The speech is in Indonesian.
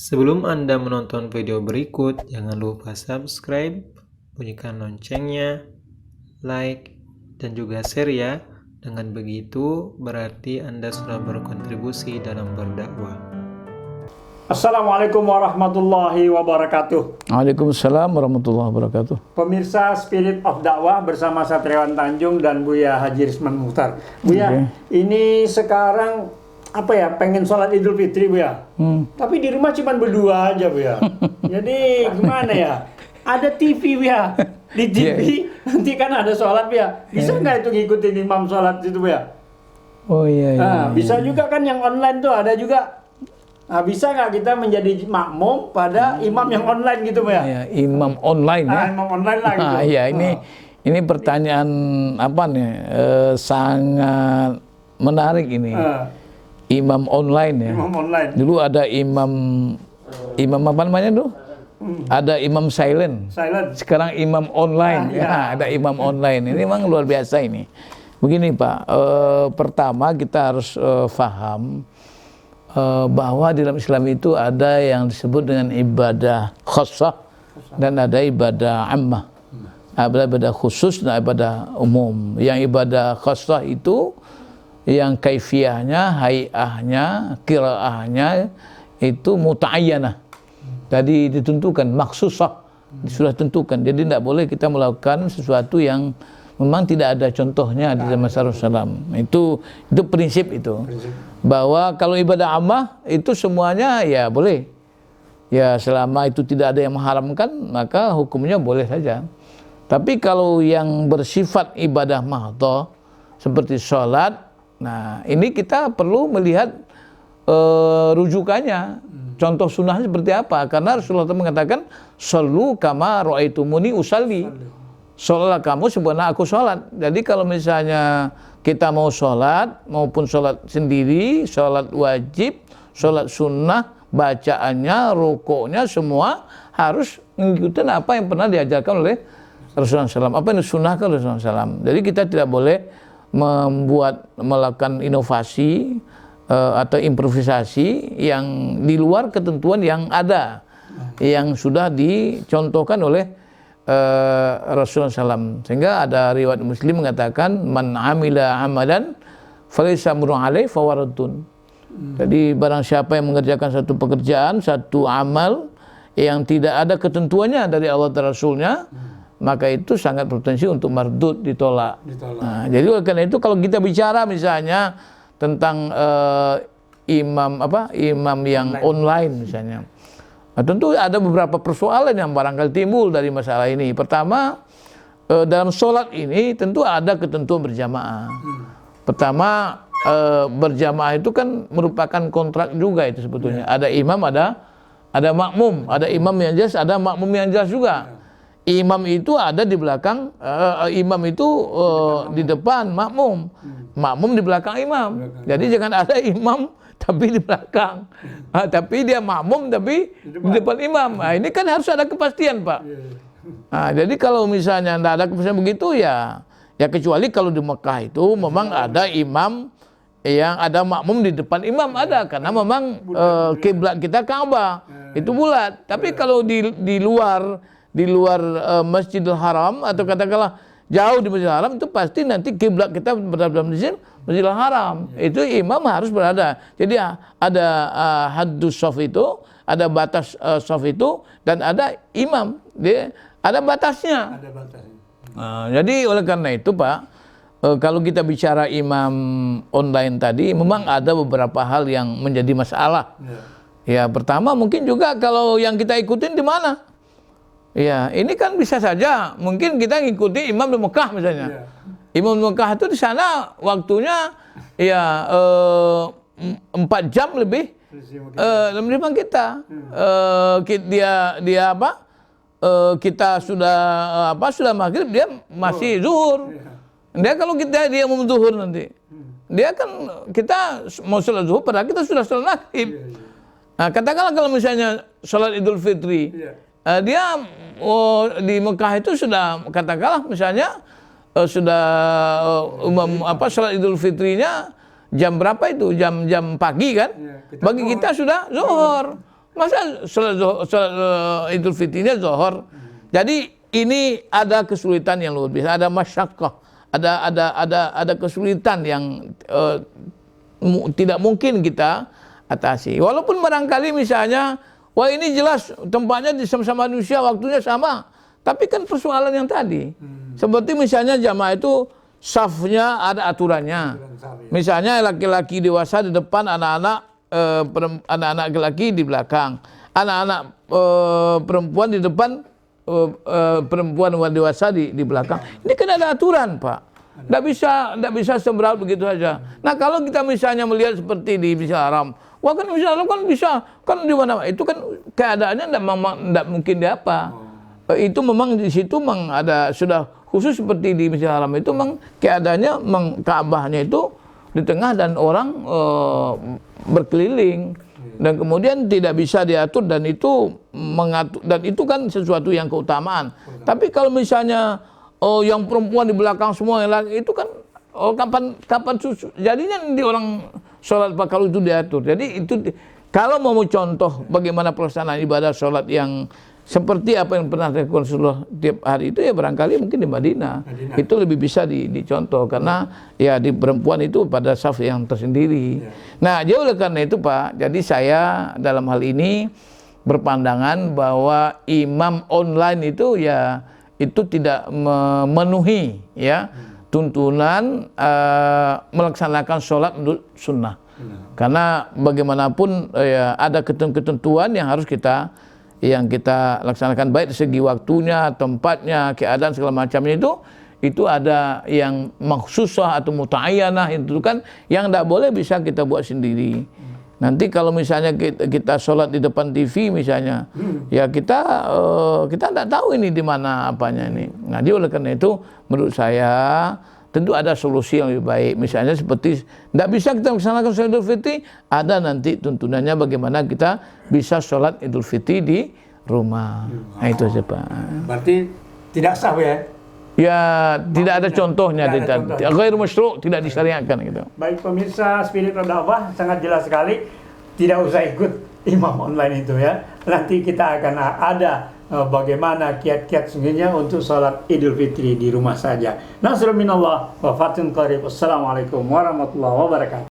Sebelum Anda menonton video berikut, jangan lupa subscribe, bunyikan loncengnya, like, dan juga share ya. Dengan begitu, berarti Anda sudah berkontribusi dalam berdakwah. Assalamualaikum warahmatullahi wabarakatuh. Waalaikumsalam warahmatullahi wabarakatuh. Pemirsa Spirit of Dakwah bersama Satriwan Tanjung dan Buya Haji Risman Mukhtar. Buya, ini sekarang pengen sholat Idul Fitri, Buya. Tapi di rumah cuma berdua aja, Buya. Jadi gimana ya? Ada TV, Buya. Di TV nanti kan ada sholat, Buya. Bisa nggak itu ngikutin imam sholat itu, Buya? Oh iya. Nah, bisa juga kan yang online tuh ada juga. Nah, bisa nggak kita menjadi makmum pada imam yang online gitu, Pak ya? Ya, imam online ya. Imam online lah gitu. Iya, ini pertanyaan apa nih? Sangat menarik ini. Imam online ya. Imam online. Dulu ada imam apa namanya tuh? Ada imam silent. Sekarang imam online. Ada imam online. Ini memang luar biasa ini. Begini Pak, pertama kita harus paham bahwa di dalam Islam itu ada yang disebut dengan ibadah khusus dan ada ibadah ammah. Ada ibadah khusus dan ibadah umum. Yang ibadah khusus itu yang kaifiyahnya, hayahnya, qiraahnya itu muta'ayyanah. Tadi ditentukan, maksusah, sudah tentukan. Jadi tidak boleh kita melakukan sesuatu yang memang tidak ada contohnya di zaman Rasulullah SAW. Itu prinsip itu. Bahwa kalau ibadah ammah itu semuanya ya boleh. Ya selama itu tidak ada yang mengharamkan, maka hukumnya boleh saja. Tapi kalau yang bersifat ibadah mahdhah seperti sholat, nah ini kita perlu melihat rujukannya. Contoh sunnahnya seperti apa? Karena Rasulullah SAW mengatakan, "Shallu kama ra'aitumuni usalli." Sholatlah kamu sebagaimana aku sholat. Jadi kalau misalnya kita mau sholat, maupun sholat sendiri, sholat wajib, sholat sunnah, bacaannya, rukuknya, semua harus mengikuti apa yang pernah diajarkan oleh Rasulullah SAW. Apa yang disunnahkan oleh Rasulullah SAW. Jadi kita tidak boleh melakukan inovasi atau improvisasi yang di luar ketentuan yang ada, yang sudah dicontohkan oleh Rasulullah SAW. Sehingga ada riwayat Muslim mengatakan, man amila amalan falaysa amrun alaihi fawaradun. Jadi barang siapa yang mengerjakan satu pekerjaan, satu amal yang tidak ada ketentuannya dari Allah dan Rasulnya, maka itu sangat berpotensi untuk mardud, ditolak. Nah, jadi oleh karena itu kalau kita bicara misalnya tentang imam yang online misalnya, nah, tentu ada beberapa persoalan yang barangkali timbul dari masalah ini. Pertama, dalam sholat ini tentu ada ketentuan berjamaah. Pertama, berjamaah itu kan merupakan kontrak juga itu sebetulnya. Ada imam, ada makmum, ada imam yang jelas, ada makmum yang jelas juga. Imam itu ada di belakang, imam itu di depan makmum, makmum di belakang imam. Jadi jangan ada imam tapi di belakang, tapi dia makmum tapi di depan imam. Nah, ini kan harus ada kepastian, Pak. Nah, jadi kalau misalnya tidak ada kepastian begitu ya kecuali kalau di Mekah itu memang ada imam yang ada makmum di depan imam ada, karena memang kiblat kita Ka'bah itu bulat. Tapi kalau di luar Masjidil Haram atau katakanlah jauh di Masjidil Haram, itu pasti nanti kiblat kita berada di Masjidil Haram. Itu imam harus berada. Jadi ada haddus shaf itu, ada batas shaf itu, dan ada imam. Dia ada batasnya. Jadi oleh karena itu Pak, kalau kita bicara imam online tadi, memang ada beberapa hal yang menjadi masalah. Ya pertama mungkin juga kalau yang kita ikutin di mana? Ya, ini kan bisa saja mungkin kita ngikuti imam di Mekah misalnya. Imam di Mekah itu di sana waktunya ya 4 jam lebih daripada kita. Dia kita sudah maghrib, dia masih zuhur. Dia kalau dia mau zuhur nanti. Dia kan kita mau sholat zuhur padahal kita sudah sholat maghrib. Nah, katakanlah kalau misalnya sholat Idul Fitri, dia di Mekah itu sudah katakanlah misalnya sudah sholat Idul Fitrinya jam berapa itu? Jam pagi kan? Bagi kita sudah zuhur. Masa sholat Idul Fitrinya zuhur. Jadi ini ada kesulitan yang luar biasa, ada masyakkah, ada kesulitan yang tidak mungkin kita atasi. Walaupun barangkali misalnya, wah ini jelas tempatnya sama-sama manusia, waktunya sama. Tapi kan persoalan yang tadi, seperti misalnya jamaah itu safnya ada aturannya. Misalnya laki-laki dewasa di depan, anak-anak laki-laki di belakang, anak-anak perempuan di depan, perempuan dewasa di belakang. Ini kan ada aturan, Pak. Nggak bisa sembarangan begitu saja. Nah kalau kita misalnya melihat seperti di Masjidil Haram, wah kan Masjidil Haram kan bisa, kan di mana itu kan keadaannya nggak mungkin di apa. Itu memang di situ memang ada sudah khusus seperti di Masjidil Haram itu memang keadaannya memang Ka'bahnya itu di tengah dan orang berkeliling dan kemudian tidak bisa diatur dan itu mengatur dan itu kan sesuatu yang keutamaan. Tapi kalau misalnya yang perempuan di belakang semua yang laki itu kan kapan jadinya di orang sholat kalau itu diatur. Jadi itu kalau mau contoh bagaimana pelaksanaan ibadah sholat yang seperti apa yang pernah dilakukan Rasulullah tiap hari itu ya barangkali mungkin di Madinah. Itu lebih bisa dicontoh karena ya di perempuan itu pada saf yang tersendiri. Nah, jauh oleh karena itu Pak, jadi saya dalam hal ini berpandangan bahwa imam online itu ya itu tidak memenuhi ya tuntunan melaksanakan sholat untuk sunnah. Karena bagaimanapun ya ada ketentuan yang harus kita laksanakan baik dari segi waktunya, tempatnya, keadaan segala macamnya itu ada yang maksusah atau muta'ayyanah itu kan yang tidak boleh bisa kita buat sendiri. Nanti kalau misalnya kita sholat di depan TV misalnya, ya kita tidak tahu ini di mana apanya ini. Nah, oleh karena itu menurut saya tentu ada solusi yang lebih baik. Misalnya seperti tidak bisa kita melaksanakan sholat Idul Fitri, ada nanti tuntunannya bagaimana kita bisa sholat Idul Fitri di rumah. Nah itu saja Pak. Berarti tidak sah ya? Ya tidak ada contohnya. Ghair masyru', tidak disyariatkan gitu. Baik pemirsa Spirit of Dakwah, sangat jelas sekali. Tidak usah ikut imam online itu ya. Nanti kita akan ada bagaimana kiat-kiat sungguhnya untuk sholat Idul Fitri di rumah saja. Nasrun minallah wa fatun qarib. Assalamualaikum warahmatullahi wabarakatuh.